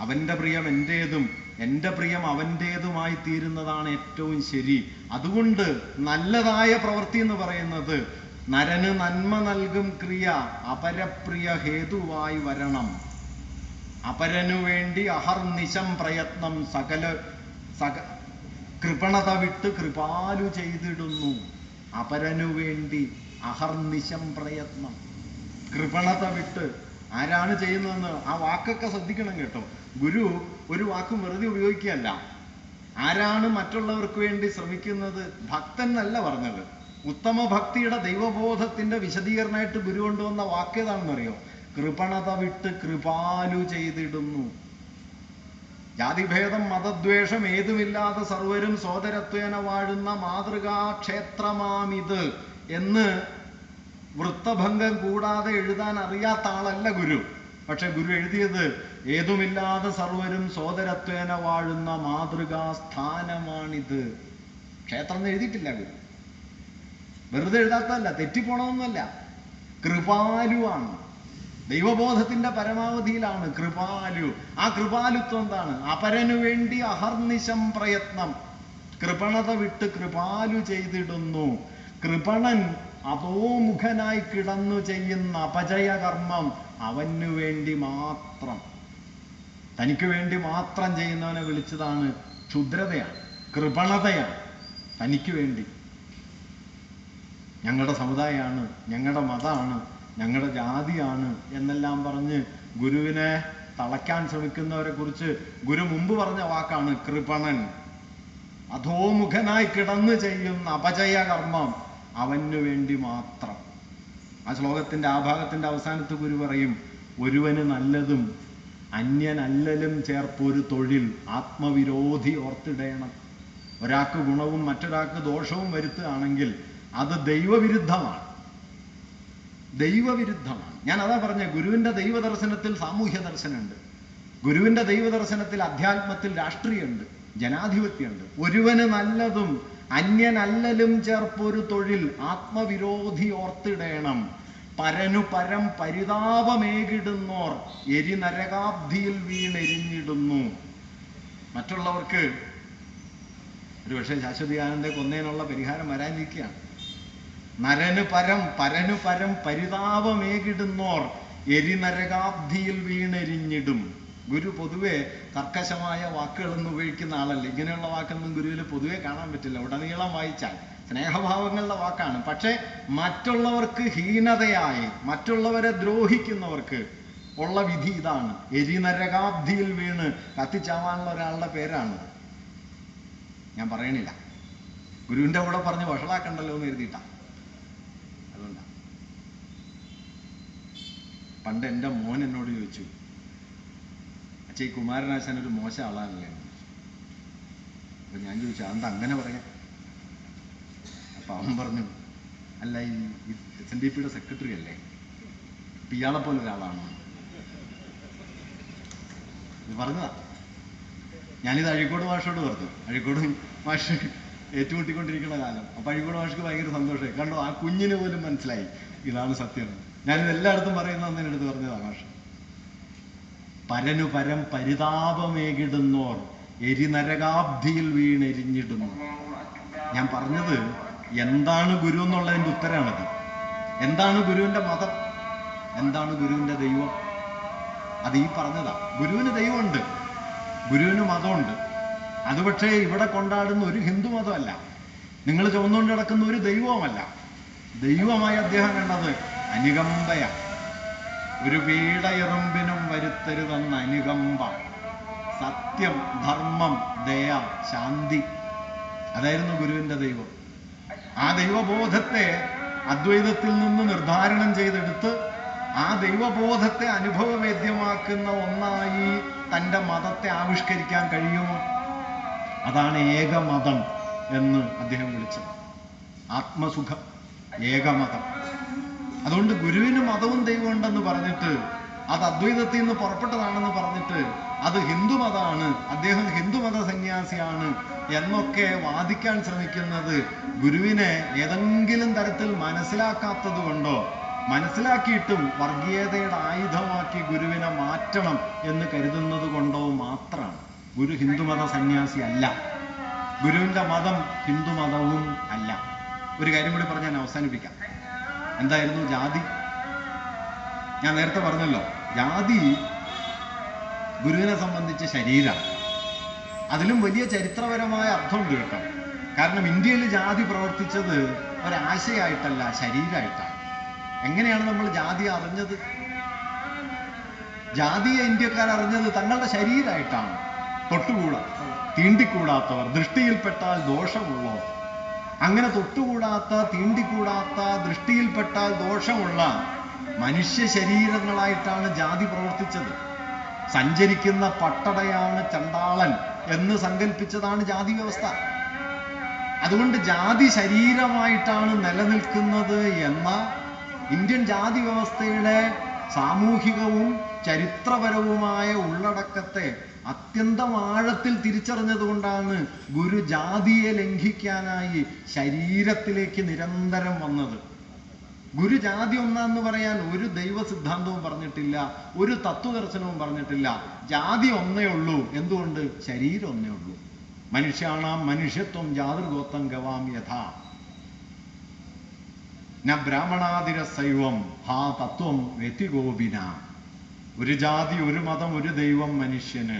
അവന്റെ പ്രിയം എൻ്റേതും എൻ്റെ പ്രിയം അവൻ്റേതുമായി തീരുന്നതാണ് ഏറ്റവും ശരി. അതുകൊണ്ട് നല്ലതായ പ്രവൃത്തി എന്ന് പറയുന്നത് നരന് നന്മ നൽകും ക്രിയ അപരപ്രിയ ഹേതുവായി വരണം. അപരനു വേണ്ടി അഹർനിശം പ്രയത്നം കൃപണത വിട്ട് കൃപാലു ചെയ്തിടുന്നു. അപരനു വേണ്ടി അഹർനിശം പ്രയത്നം, കൃപണത വിട്ട്. ആരാണ് ചെയ്യുന്നതെന്ന് ആ വാക്കൊക്കെ ശ്രദ്ധിക്കണം കേട്ടോ. ഗുരു ഒരു വാക്കും വെറുതെ ഉപയോഗിക്കുകയല്ല. ആരാണ് മറ്റുള്ളവർക്ക് വേണ്ടി ശ്രമിക്കുന്നത്? ഭക്തൻ എന്നല്ല പറഞ്ഞത്. ഉത്തമ ഭക്തിയുടെ ദൈവബോധത്തിന്റെ വിശദീകരണമായിട്ട് ഗുരു കൊണ്ടുവന്ന വാക്കേതാണെന്നറിയോ? കൃപണത വിട്ട് കൃപാലു ചെയ്തിടുന്നു. ജാതിഭേദം മതദ്വേഷം ഏതുമില്ലാതെ സർവരും സോദരത്വേന വാഴുന്ന മാതൃകാ ക്ഷേത്രമാമിത് എന്ന് വൃത്തഭംഗം കൂടാതെ എഴുതാൻ അറിയാത്ത ആളല്ല ഗുരു. പക്ഷെ ഗുരു എഴുതിയത് ഏതുമില്ലാതെ സർവരും സോദരത്വേന വാഴുന്ന മാതൃകാ സ്ഥാനമാണിത്. ക്ഷേത്രം എന്ന് എഴുതിയിട്ടില്ല ഗുരു. വെറുതെ എഴുതാത്തതല്ല, തെറ്റിപ്പോണമെന്നല്ല. കൃപാലുവാണ്. ദൈവബോധത്തിന്റെ പരമാവധിയിലാണ് കൃപാലു. ആ കൃപാലുത്വം എന്താണ്? അപരനു വേണ്ടി അഹർനിശം പ്രയത്നം, കൃപണത വിട്ട് കൃപാലു ചെയ്തിടുന്നു. കൃപണൻ അധോമുഖനായി കിടന്നു ചെയ്യുന്ന അപജയകർമ്മം അവനു വേണ്ടി മാത്രം, തനിക്ക് വേണ്ടി മാത്രം ചെയ്യുന്നവനെ വിളിച്ചതാണ് ക്ഷുദ്രതയാണ്, കൃപണതയാണ്. തനിക്ക് വേണ്ടി, ഞങ്ങളുടെ സമുദായമാണ്, ഞങ്ങളുടെ മതമാണ്, ഞങ്ങളുടെ ജാതിയാണ് എന്നെല്ലാം പറഞ്ഞ് ഗുരുവിനെ തളയ്ക്കാൻ ശ്രമിക്കുന്നവരെ കുറിച്ച് ഗുരു മുമ്പ് പറഞ്ഞ വാക്കാണ് കൃപണൻ. അധോമുഖനായി കിടന്നു ചെയ്യുന്ന അപജയകർമ്മം അവനു വേണ്ടി മാത്രം. ആ ശ്ലോകത്തിന്റെ ആ ഭാഗത്തിന്റെ അവസാനത്ത് ഗുരു പറയും, ഒരുവന് നല്ലതും അന്യനല്ലലും ചേർപ്പൊരു തൊഴിൽ ആത്മവിരോധി ഓർത്തിടേണം. ഒരാൾക്ക് ഗുണവും മറ്റൊരാൾക്ക് ദോഷവും വരുത്തുകയാണെങ്കിൽ അത് ദൈവവിരുദ്ധമാണ്. ദൈവവിരുദ്ധമാണ്. ഞാൻ അതാ പറഞ്ഞ, ഗുരുവിന്റെ ദൈവദർശനത്തിൽ സാമൂഹ്യ ദർശനമുണ്ട്, ഗുരുവിന്റെ ദൈവദർശനത്തിൽ അധ്യാത്മത്തിൽ രാഷ്ട്രീയമുണ്ട്, ജനാധിപത്യമുണ്ട്. ഒരുവന് നല്ലതും അന്യനല്ലലും ചേർപ്പൊരു തൊഴിൽ ആത്മവിരോധി ഓർത്തിടേണം. പരനു പരം പരിതാപമേകിടുന്നോർ എരിനരകാബ്ധിയിൽ വീണെരിഞ്ഞിടുന്നു. മറ്റുള്ളവർക്ക് ഒരുപക്ഷെ ശാശ്വതിയാനന്ദ കൊന്നതിനുള്ള പരിഹാരം വരാനിരിക്കുകയാണ്. പരനു പരം പരിതാപമേകിടുന്നോർ എരിനരകാബ്ധിയിൽ വീണെരിഞ്ഞിടും. ഗുരു പൊതുവെ കർക്കശമായ വാക്കുകളൊന്നും ഉപയോഗിക്കുന്ന ആളല്ല. ഇങ്ങനെയുള്ള വാക്കൊന്നും ഗുരുവിൽ പൊതുവെ കാണാൻ പറ്റില്ല. ഉടനീളം വായിച്ചാൽ സ്നേഹഭാവങ്ങളുടെ വാക്കാണ്. പക്ഷെ മറ്റുള്ളവർക്ക് ഹീനതയായി, മറ്റുള്ളവരെ ദ്രോഹിക്കുന്നവർക്ക്, ഉള്ള വിധി ഇതാണ്. എരിനരകാബ്ധിയിൽ വീണ് കത്തിച്ചാവാനുള്ള ഒരാളുടെ പേരാണിത്. ഞാൻ പറയണില്ല, ഗുരുവിൻ്റെ കൂടെ പറഞ്ഞ് വഷളാക്കണ്ടല്ലോ എന്ന് എഴുതിയിട്ടാ. അതുകൊണ്ടാണ് പണ്ട് എൻ്റെ മോൻ എന്നോട് ചോദിച്ചു, അച്ഛാ ഈ കുമാരനാശാൻ ഒരു മോശം ആളാണല്ലേ എന്ന് ചോദിച്ചു. അപ്പൊ ഞാൻ ചോദിച്ചു, അതെന്താ അങ്ങനെ പറയാം? അപ്പൊ അവൻ പറഞ്ഞു, അല്ല ഈ SNDP സെക്രട്ടറി അല്ലേ, ഇപ്പൊ ഇയാളെ പോലെ ഒരാളാണോ? ഇത് പറഞ്ഞതാ. ഞാനിത് അഴീക്കോട് മാഷോട് പറഞ്ഞു. അഴീക്കോട് മാഷ് ഏറ്റുമുട്ടിക്കൊണ്ടിരിക്കുന്ന കാലം. അപ്പൊ അഴീക്കോട് മാഷ്ക്ക് ഭയങ്കര സന്തോഷമായി. കണ്ടോ, ആ കുഞ്ഞിന് പോലും മനസ്സിലായി ഇതാണ് സത്യം. ഞാനിത് എല്ലായിടത്തും പറയുന്ന അന്നേരം എടുത്ത് പറഞ്ഞതാ മാഷ്. പരനു പരം പരിതാപമേകിടുന്നോർ എരിനരകാബ്ധിയിൽ വീണെരിഞ്ഞിടുന്നു. ഞാൻ പറഞ്ഞത് എന്താണ് ഗുരു എന്നുള്ളതിൻ്റെ ഉത്തരമാണിത്. എന്താണ് ഗുരുവിൻ്റെ മതം, എന്താണ് ഗുരുവിൻ്റെ ദൈവം? അത് ഈ പറഞ്ഞതാ. ഗുരുവിന് ദൈവമുണ്ട്, ഗുരുവിന് മതമുണ്ട്. അത് പക്ഷേ ഇവിടെ കൊണ്ടാടുന്ന ഒരു ഹിന്ദു മതമല്ല, നിങ്ങൾ ചുമന്നുകൊണ്ട് കിടക്കുന്ന ഒരു ദൈവവുമല്ല. ദൈവമായി അദ്ദേഹം കണ്ടത് അനുകമ്പയാണ്. ഒരു വീടയെറുമ്പിനും വരുത്തരുതെന്ന അനുകമ്പ, സത്യം, ധർമ്മം, ദയ, ശാന്തി, അതായിരുന്നു ഗുരുവിൻ്റെ ദൈവം. ആ ദൈവബോധത്തെ അദ്വൈതത്തിൽ നിന്ന് നിർദ്ധാരണം ചെയ്തെടുത്ത് ആ ദൈവബോധത്തെ അനുഭവവേദ്യമാക്കുന്ന ഒന്നായി തൻ്റെ മതത്തെ ആവിഷ്കരിക്കാൻ കഴിയുമോ? അതാണ് ഏകമതം എന്ന് അദ്ദേഹം വിളിച്ചത്. ആത്മസുഖം, ഏകമതം. അതുകൊണ്ട് ഗുരുവിന് മതവും ദൈവം ഉണ്ടെന്ന് പറഞ്ഞിട്ട്, അത് അദ്വൈതത്തിൽ നിന്ന് പുറപ്പെട്ടതാണെന്ന് പറഞ്ഞിട്ട്, അത് ഹിന്ദുമതമാണ്, അദ്ദേഹം ഹിന്ദുമത സന്യാസിയാണ് എന്നൊക്കെ വാദിക്കാൻ ശ്രമിക്കുന്നത് ഗുരുവിനെ ഏതെങ്കിലും തരത്തിൽ മനസ്സിലാക്കാത്തത് കൊണ്ടോ, മനസ്സിലാക്കിയിട്ടും വർഗീയതയുടെ ആയുധമാക്കി ഗുരുവിനെ മാറ്റണം എന്ന് കരുതുന്നത് കൊണ്ടോ മാത്രമാണ്. ഗുരു ഹിന്ദുമത സന്യാസി അല്ല, ഗുരുവിൻ്റെ മതം ഹിന്ദുമതവും അല്ല. ഒരു കാര്യം കൂടി പറഞ്ഞ് ഞാൻ അവസാനിപ്പിക്കാം. എന്തായിരുന്നു ജാതി? ഞാൻ നേരത്തെ പറഞ്ഞല്ലോ, ജാതി ഗുരുവിനെ സംബന്ധിച്ച് ശരീരമാണ്. അതിലും വലിയ ചരിത്രപരമായ അർത്ഥമുണ്ട് കേട്ടോ. കാരണം ഇന്ത്യയിൽ ജാതി പ്രവർത്തിച്ചത് ഒരാശയായിട്ടല്ല, ശരീരമായിട്ടാണ്. എങ്ങനെയാണ് നമ്മൾ ജാതി അറിഞ്ഞത്? ജാതിയെ ഇന്ത്യക്കാർ അറിഞ്ഞത് തങ്ങളുടെ ശരീരമായിട്ടാണ്. തൊട്ടുകൂടാ, തീണ്ടിക്കൂടാത്തവർ, ദൃഷ്ടിയിൽപ്പെട്ടാൽ ദോഷമുള്ളവർ, അങ്ങനെ തൊട്ടുകൂടാത്ത, തീണ്ടിക്കൂടാത്ത, ദൃഷ്ടിയിൽപ്പെട്ടാൽ ദോഷമുള്ള മനുഷ്യ ശരീരങ്ങളായിട്ടാണ് ജാതി പ്രവർത്തിച്ചത്. സഞ്ചരിക്കുന്ന പട്ടടയാണ് ചണ്ടാളൻ എന്ന് സങ്കല്പിച്ചതാണ് ജാതി വ്യവസ്ഥ. അതുകൊണ്ട് ജാതി ശരീരമായിട്ടാണ് നിലനിൽക്കുന്നത് എന്ന ഇന്ത്യൻ ജാതി വ്യവസ്ഥയുടെ സാമൂഹികവും ചരിത്രപരവുമായ ഉള്ളടക്കത്തെ അത്യന്തം ആഴത്തിൽ തിരിച്ചറിഞ്ഞതുകൊണ്ടാണ് ഗുരു ജാതിയെ ലംഘിക്കാനായി ശരീരത്തിലേക്ക് നിരന്തരം വന്നത്. ഗുരു ജാതി ഒന്നാന്ന് പറയാൻ ഒരു ദൈവ സിദ്ധാന്തവും പറഞ്ഞിട്ടില്ല, ഒരു തത്വദർശനവും പറഞ്ഞിട്ടില്ല. ജാതി ഒന്നേ ഉള്ളൂ. എന്തുകൊണ്ട്? ശരീരം ഒന്നേ ഉള്ളൂ. മനുഷ്യാണാം മനുഷ്യത്വം ജാതൃഗോത്രം ഗവാം യഥാ ന ബ്രാഹ്മണാതിരസൈവം ഹാ തത്വം വ്യതിഗോപിന. ഒരു ജാതി, ഒരു മതം, ഒരു ദൈവം മനുഷ്യന്.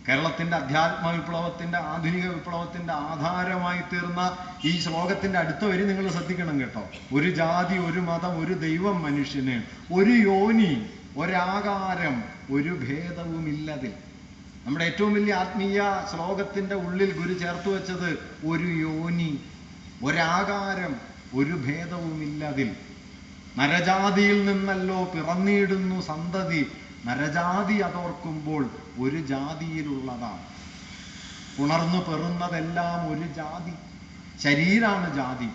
കേരളത്തിന്റെ അധ്യാത്മ വിപ്ലവത്തിന്റെ, ആധുനിക വിപ്ലവത്തിന്റെ ആധാരമായി തീർന്ന ഈ ശ്ലോകത്തിന്റെ അടുത്ത വരി നിങ്ങൾ ശ്രദ്ധിക്കണം കേട്ടോ. ഒരു ജാതി, ഒരു മതം, ഒരു ദൈവം മനുഷ്യന്, ഒരു യോനി, ഒരാകാരം, ഒരു ഭേദവുമില്ലതിൽ. നമ്മുടെ ഏറ്റവും വലിയ ആത്മീയ ശ്ലോകത്തിന്റെ ഉള്ളിൽ ഗുരു ചേർത്ത് വെച്ചത് ഒരു യോനി, ഒരാകാരം, ഒരു ഭേദവുമില്ലതിൽ. നരജാതിയിൽ നിന്നല്ലോ പിറന്നിടുന്നു സന്തതി, നരജാതി അതോർക്കുമ്പോൾ ഒരു ജാതിയിലുള്ളതാണ്. ഉണർന്നു പെറുന്നതെല്ലാം ഒരു ജാതി. ശരീരാണ് ജാതി.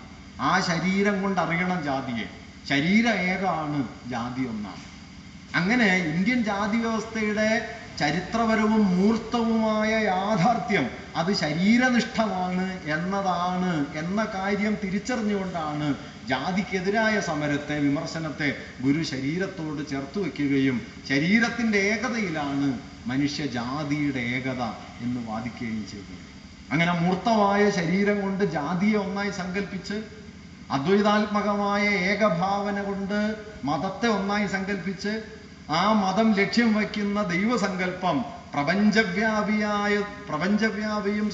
ആ ശരീരം കൊണ്ട് അറിയണം ജാതിയെ. ശരീര ഏകാണ്, ജാതി ഒന്നാണ്. അങ്ങനെ ഇന്ത്യൻ ജാതി വ്യവസ്ഥയുടെ ചരിത്രപരവും മൂർത്തവുമായ യാഥാർത്ഥ്യം അത് ശരീരനിഷ്ഠമാണ് എന്നതാണ് എന്ന കാര്യം തിരിച്ചറിഞ്ഞുകൊണ്ടാണ് ജാതിക്കെതിരായ സമരത്തെ, വിമർശനത്തെ ഗുരു ശരീരത്തോട് ചേർത്ത് വയ്ക്കുകയും ശരീരത്തിൻ്റെ ഏകതയിലാണ് മനുഷ്യ ജാതിയുടെ ഏകത എന്ന് വാദിക്കുകയും ചെയ്തത്. അങ്ങനെ മൂർത്തമായ ശരീരം കൊണ്ട് ജാതിയെ ഒന്നായി സങ്കല്പിച്ച്, അദ്വൈതാത്മകമായ ഏകഭാവന കൊണ്ട് മതത്തെ ഒന്നായി സങ്കല്പിച്ച്, ആ മതം ലക്ഷ്യം വയ്ക്കുന്ന ദൈവസങ്കല്പം പ്രപഞ്ചവ്യാപിയും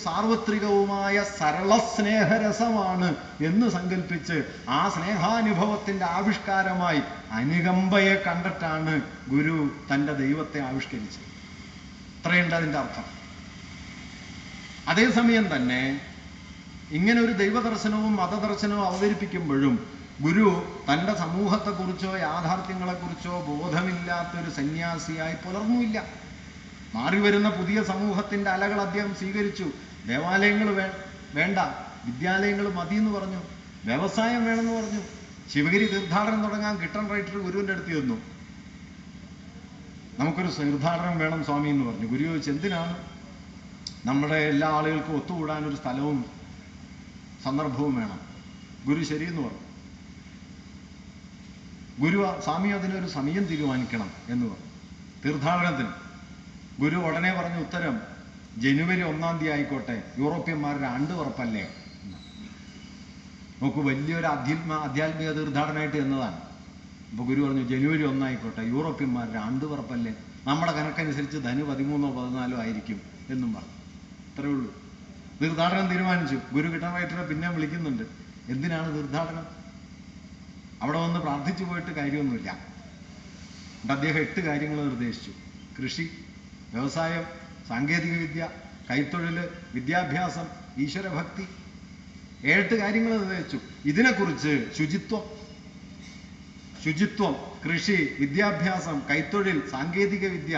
സാർവത്രികവുമായ സരള സ്നേഹരസമാണ് എന്ന് സങ്കല്പിച്ച് ആ സ്നേഹാനുഭവത്തിന്റെ ആവിഷ്കാരമായി അനുകമ്പയെ കണ്ടിട്ടാണ് ഗുരു തൻ്റെ ദൈവത്തെ ആവിഷ്കരിച്ചത്. ഇത്രയുണ്ട് അതിൻ്റെ അർത്ഥം. അതേസമയം തന്നെ ഇങ്ങനെ ഒരു ദൈവദർശനവും മതദർശനവും അവതരിപ്പിക്കുമ്പോഴും ഗുരു തൻ്റെ സമൂഹത്തെക്കുറിച്ചോ യാഥാർത്ഥ്യങ്ങളെക്കുറിച്ചോ ബോധമില്ലാത്തൊരു സന്യാസിയായി പുലർന്നുമില്ല. മാറിവരുന്ന പുതിയ സമൂഹത്തിൻ്റെ അലകൾ അദ്ദേഹം സ്വീകരിച്ചു. ദേവാലയങ്ങൾ വേണ്ട, വിദ്യാലയങ്ങൾ മതി എന്ന് പറഞ്ഞു, വ്യവസായം വേണമെന്ന് പറഞ്ഞു. ശിവഗിരി തീർത്ഥാടനം തുടങ്ങാൻ കിട്ടൺ റൈറ്റർ ഗുരുവിൻ്റെ അടുത്ത് ചെന്നു. നമുക്കൊരു തീർത്ഥാടനം വേണം സ്വാമി എന്ന് പറഞ്ഞു. ഗുരു ചോദിച്ചു, എന്തിനാണ്? നമ്മുടെ എല്ലാ ആളുകൾക്കും ഒത്തുകൂടാനൊരു സ്ഥലവും സന്ദർഭവും വേണം. ഗുരു ശരിയെന്ന് പറഞ്ഞു. ഗുരു സ്വാമി അതിനൊരു സമയം തീരുമാനിക്കണം എന്ന് പറഞ്ഞു തീർത്ഥാടനത്തിന്. ഗുരു ഉടനെ പറഞ്ഞ ഉത്തരം, ജനുവരി 1-ാം തീയതി ആയിക്കോട്ടെ, യൂറോപ്യന്മാരുടെ ആണ്ട് ഉറപ്പല്ലേ. നോക്കൂ, വലിയൊരു ആധ്യാത്മിക തീർത്ഥാടനമായിട്ട് എന്നതാണ്. അപ്പോൾ ഗുരു പറഞ്ഞു, ജനുവരി 1 ആയിക്കോട്ടെ, യൂറോപ്യന്മാരുടെ ആണ്ട് ഉറപ്പല്ലേ, നമ്മുടെ കണക്കനുസരിച്ച് ധനു 13-ഓ 14-ഓ ആയിരിക്കും എന്നും പറഞ്ഞു. അത്രേ ഉള്ളൂ. തീർത്ഥാടനം തീരുമാനിച്ചു. ഗുരു കിട്ടൺ റൈറ്ററെ പിന്നെ വിളിക്കുന്നുണ്ട്. എന്തിനാണ് തീർത്ഥാടനം? അവിടെ വന്ന് പ്രാർത്ഥിച്ചു പോയിട്ട് കാര്യമൊന്നുമില്ല. എന്നിട്ട് അദ്ദേഹം 8 കാര്യങ്ങൾ നിർദ്ദേശിച്ചു. കൃഷി, വ്യവസായം, സാങ്കേതിക വിദ്യ, കൈത്തൊഴിൽ, വിദ്യാഭ്യാസം, ഈശ്വരഭക്തി, 8 കാര്യങ്ങൾ നിർദ്ദേശിച്ചു. ഇതിനെക്കുറിച്ച് ശുചിത്വം, കൃഷി, വിദ്യാഭ്യാസം, കൈത്തൊഴിൽ, സാങ്കേതിക വിദ്യ,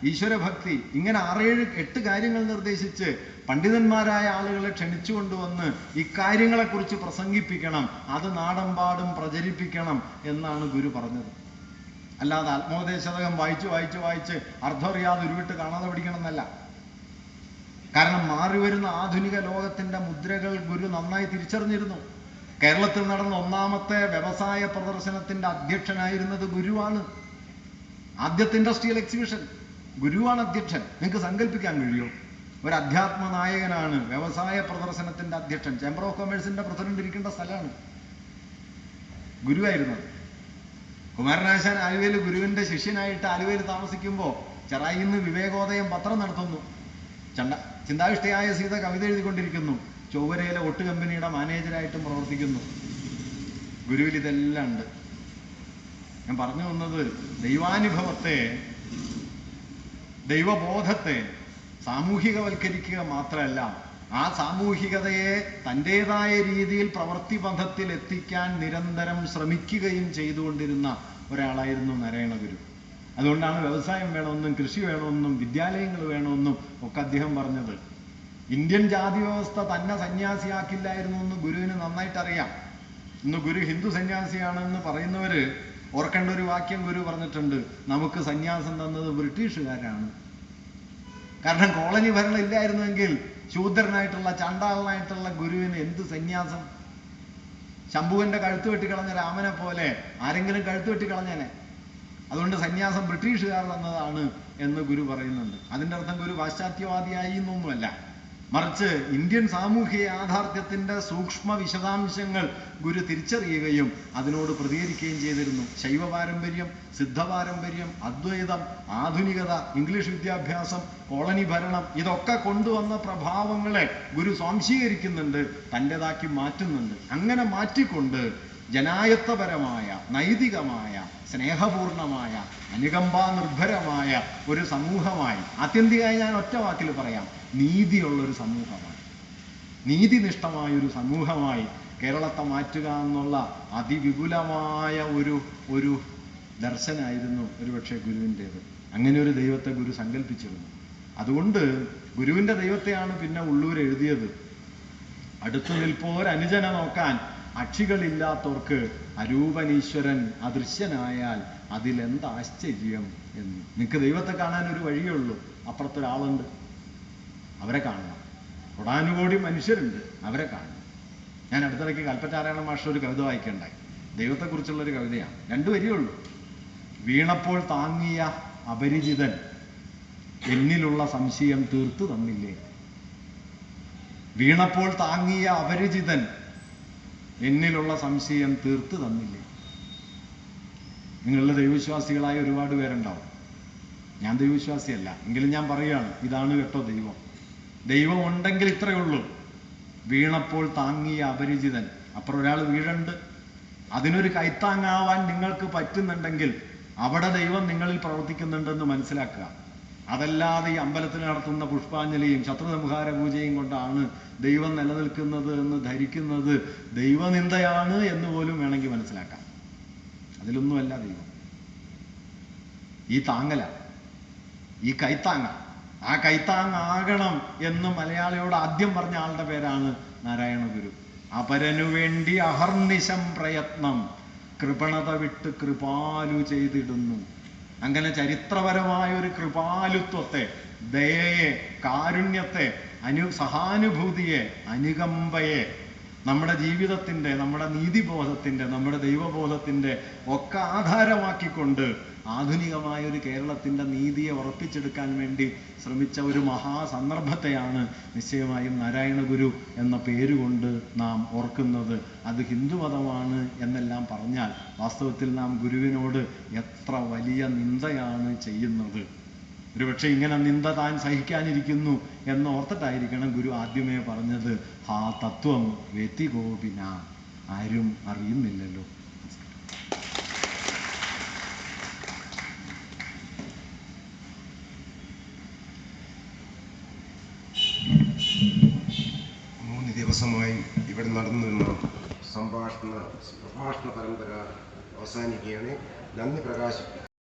ഈശ്വരഭക്തി, ഇങ്ങനെ 6-7-8 കാര്യങ്ങൾ നിർദ്ദേശിച്ച് പണ്ഡിതന്മാരായ ആളുകളെ ക്ഷണിച്ചുകൊണ്ടുവന്ന് ഇക്കാര്യങ്ങളെക്കുറിച്ച് പ്രസംഗിപ്പിക്കണം, അത് നാടെമ്പാടും പ്രചരിപ്പിക്കണം എന്നാണ് ഗുരു പറഞ്ഞത്. അല്ലാതെ ആത്മോപദേശതകം വായിച്ച് അർത്ഥം അറിയാതെ ഉരുവിട്ട് കാണാതെ പഠിക്കണം എന്നല്ല. കാരണം മാറിവരുന്ന ആധുനിക ലോകത്തിന്റെ മുദ്രകൾ ഗുരു നന്നായി തിരിച്ചറിഞ്ഞിരുന്നു. കേരളത്തിൽ നടന്ന 1-ാമത്തെ വ്യവസായ പ്രദർശനത്തിന്റെ അധ്യക്ഷനായിരുന്നത് ഗുരുവാണ്. ആദ്യത്തെ ഇൻഡസ്ട്രിയൽ എക്സിബിഷൻ ഗുരുവാണ് അധ്യക്ഷൻ. നിങ്ങൾക്ക് സങ്കല്പിക്കാൻ കഴിയുമോ? ഒരു അധ്യാത്മ നായകനാണ് വ്യവസായ പ്രദർശനത്തിന്റെ അധ്യക്ഷൻ. ചേംബർ ഓഫ് കൊമേഴ്സിന്റെ പ്രസിഡന്റ് ഇരിക്കേണ്ട സ്ഥലമാണ് ഗുരുവായിരുന്നത്. കുമാരനാശാൻ ആലുവയിൽ ഗുരുവിന്റെ ശിഷ്യനായിട്ട് ആലുവയിൽ താമസിക്കുമ്പോൾ ചെറായിയിൽ നിന്ന് വിവേകോദയം പത്രം നടത്തുന്നു. ചിന്താവിഷ്ടയായ സീത കവിത എഴുതിക്കൊണ്ടിരിക്കുന്നു. ചൊവ്വരയിലെ ഒട്ട് കമ്പനിയുടെ മാനേജരായിട്ടും പ്രവർത്തിക്കുന്നു. ഗുരുവിൽ ഇതെല്ലാം ഉണ്ട്. ഞാൻ പറഞ്ഞു വന്നത്, ദൈവാനുഭവത്തെ, ദൈവബോധത്തെ സാമൂഹികവൽക്കരിക്കുക മാത്രമല്ല, ആ സാമൂഹികതയെ തൻ്റെതായ രീതിയിൽ പ്രവൃത്തി പഥത്തിൽ എത്തിക്കാൻ നിരന്തരം ശ്രമിക്കുകയും ചെയ്തുകൊണ്ടിരുന്ന ഒരാളായിരുന്നു നാരായണ ഗുരു. അതുകൊണ്ടാണ് വ്യവസായം വേണമെന്നും കൃഷി വേണമെന്നും വിദ്യാലയങ്ങൾ വേണമെന്നും ഒക്കെ അദ്ദേഹം പറഞ്ഞത്. ഇന്ത്യൻ ജാതി വ്യവസ്ഥ തന്നെ സന്യാസിയാക്കില്ലായിരുന്നു എന്ന് ഗുരുവിന് നന്നായിട്ടറിയാം. ഇന്ന് ഗുരു ഹിന്ദു സന്യാസിയാണെന്ന് പറയുന്നവര് ഓർക്കേണ്ട ഒരു വാക്യം ഗുരു പറഞ്ഞിട്ടുണ്ട്, നമുക്ക് സന്യാസം തന്നത് ബ്രിട്ടീഷുകാരാണ്. കാരണം കോളനി ഭരണം ഇല്ലായിരുന്നെങ്കിൽ ശൂദ്രനായിട്ടുള്ള ചണ്ടാളനായിട്ടുള്ള ഗുരുവിന് എന്ത് സന്യാസം? ശംഭുവിന്റെ കഴുത്ത് വെട്ടിക്കളഞ്ഞ രാമനെ പോലെ ആരെങ്കിലും കഴുത്ത് വെട്ടിക്കളഞ്ഞേനെ. അതുകൊണ്ട് സന്യാസം ബ്രിട്ടീഷുകാർ തന്നതാണ് എന്ന് ഗുരു പറയുന്നുണ്ട്. അതിൻ്റെ അർത്ഥം ഗുരു പാശ്ചാത്യവാദിയായി എന്നൊന്നുമല്ല, മറിച്ച് ഇന്ത്യൻ സാമൂഹിക യാഥാർത്ഥ്യത്തിന്റെ സൂക്ഷ്മ വിശദാംശങ്ങൾ ഗുരു തിരിച്ചറിയുകയും അതിനോട് പ്രതികരിക്കുകയും ചെയ്തിരുന്നു. ശൈവ പാരമ്പര്യം, സിദ്ധ പാരമ്പര്യം, അദ്വൈതം, ആധുനികത, ഇംഗ്ലീഷ് വിദ്യാഭ്യാസം, കോളനി ഭരണം, ഇതൊക്കെ കൊണ്ടുവന്ന പ്രഭാവങ്ങളെ ഗുരു സ്വാംശീകരിക്കുന്നുണ്ട്, തൻ്റെതാക്കി മാറ്റുന്നുണ്ട്. അങ്ങനെ മാറ്റിക്കൊണ്ട് ജനായത്തപരമായ, നൈതികമായ, സ്നേഹപൂർണമായ, അനുകമ്പാ നിർഭരമായ ഒരു സമൂഹമായി, ആത്യന്തികമായി ഞാൻ ഒറ്റ വാക്കിൽ പറയാം, നീതിയുള്ളൊരു സമൂഹമായി, നീതിനിഷ്ഠമായൊരു സമൂഹമായി കേരളത്തെ മാറ്റുക എന്നുള്ള അതിവിപുലമായ ഒരു ദർശനമായിരുന്നു ഒരുപക്ഷെ ഗുരുവിൻ്റേത്. അങ്ങനെ ഒരു ദൈവത്തെ ഗുരു സങ്കല്പിച്ചിരുന്നു. അതുകൊണ്ട് ഗുരുവിൻ്റെ ദൈവത്തെയാണ് പിന്നെ ഉള്ളൂർ എഴുതിയത്. അടുത്തു നിൽപ്പോരനുജനെ നോക്കാൻ അക്ഷികളില്ലാത്തവർക്ക് അരൂപനീശ്വരൻ അദൃശ്യനായാൽ അതിലെന്ത് ആശ്ചര്യം എന്ന്. നിങ്ങൾക്ക് ദൈവത്തെ കാണാൻ ഒരു വഴിയേ ഉള്ളൂ, അപ്പുറത്തൊരാളുണ്ട്, അവരെ കാണണം. കൊടാനുകോടി മനുഷ്യരുണ്ട്, അവരെ കാണണം. ഞാൻ അടുത്തിടയ്ക്ക് കൽപ്പറ്റാരായണ മാസ്റ്റർ ഒരു കവിത വായിക്കണ്ടായി. ദൈവത്തെക്കുറിച്ചുള്ളൊരു കവിതയാണ്, 2 വരിയേ ഉള്ളൂ. വീണപ്പോൾ താങ്ങിയ അപരിചിതൻ എന്നിലുള്ള സംശയം തീർത്തു തന്നില്ലേ. വീണപ്പോൾ താങ്ങിയ അപരിചിതൻ എന്നിലുള്ള സംശയം തീർത്തു തന്നില്ലേ. നിങ്ങളുടെ ദൈവവിശ്വാസികളായ ഒരുപാട് പേരുണ്ടാവും. ഞാൻ ദൈവവിശ്വാസിയല്ല, എങ്കിലും ഞാൻ പറയുകയാണ്, ഇതാണ് കേട്ടോ ദൈവം. ദൈവം ഉണ്ടെങ്കിൽ ഇത്രയേ ഉള്ളൂ. വീണപ്പോൾ താങ്ങിയ അപരിചിതൻ. അപ്പുറം ഒരാൾ വീഴുണ്ട്, അതിനൊരു കൈത്താങ്ങാവാൻ നിങ്ങൾക്ക് പറ്റുന്നുണ്ടെങ്കിൽ അവിടെ ദൈവം നിങ്ങളിൽ പ്രവർത്തിക്കുന്നുണ്ടെന്ന് മനസ്സിലാക്കുക. അതല്ലാതെ ഈ അമ്പലത്തിൽ നടത്തുന്ന പുഷ്പാഞ്ജലിയും ശത്രുസംഹാര പൂജയും കൊണ്ടാണ് ദൈവം നിലനിൽക്കുന്നത് എന്ന് ധരിക്കുന്നത് ദൈവനിന്ദയാണ് എന്ന് പോലും വേണമെങ്കിൽ മനസ്സിലാക്കാം. അതിലൊന്നുമല്ല ദൈവം. ഈ താങ്ങല, ഈ കൈത്താങ്ങ, ആ കൈത്താങ്ങാകണം എന്ന് മലയാളിയോട് ആദ്യം പറഞ്ഞ ആളുടെ പേരാണ് നാരായണ ഗുരു. അപരനു വേണ്ടി അഹർനിശം പ്രയത്നം, കൃപണത വിട്ട് കൃപാലു ചെയ്തിടുന്നു. അങ്ങനെ ചരിത്രപരമായ ഒരു കൃപാലുത്വത്തെ, ദയയെ, കാരുണ്യത്തെ, സഹാനുഭൂതിയെ, അനുകമ്പയെ നമ്മുടെ ജീവിതത്തിൻ്റെ, നമ്മുടെ നീതിബോധത്തിൻ്റെ, നമ്മുടെ ദൈവബോധത്തിൻ്റെ ഒക്കെ ആധാരമാക്കിക്കൊണ്ട് ആധുനികമായ ഒരു കേരളത്തിൻ്റെ നീതിയെ ഉറപ്പിച്ചെടുക്കാൻ വേണ്ടി ശ്രമിച്ച ഒരു മഹാസന്ദർഭത്തെയാണ് നിശ്ചയമായും നാരായണ ഗുരു എന്ന പേരുകൊണ്ട് നാം ഓർക്കുന്നത്. അത് ഹിന്ദുമതമാണ് എന്നെല്ലാം പറഞ്ഞാൽ വാസ്തവത്തിൽ നാം ഗുരുവിനോട് എത്ര വലിയ നിന്ദയാണ് ചെയ്യുന്നത്. ഒരുപക്ഷെ ഇങ്ങനെ നിന്ദ താൻ സഹിക്കാനിരിക്കുന്നു എന്നോർത്തിട്ടായിരിക്കണം ഗുരു ആദ്യമേ പറഞ്ഞത്, ഹാ തത്വം വ്യതികോപിന, ആരും അറിയുന്നില്ലല്ലോ. ദിവസമായി ഇവിടെ നടന്നു വരുന്ന പ്രഭാഷണ പരമ്പര അവസാനിക്കുകയാണ്. നന്ദി പ്രകാശിപ്പിക്കും.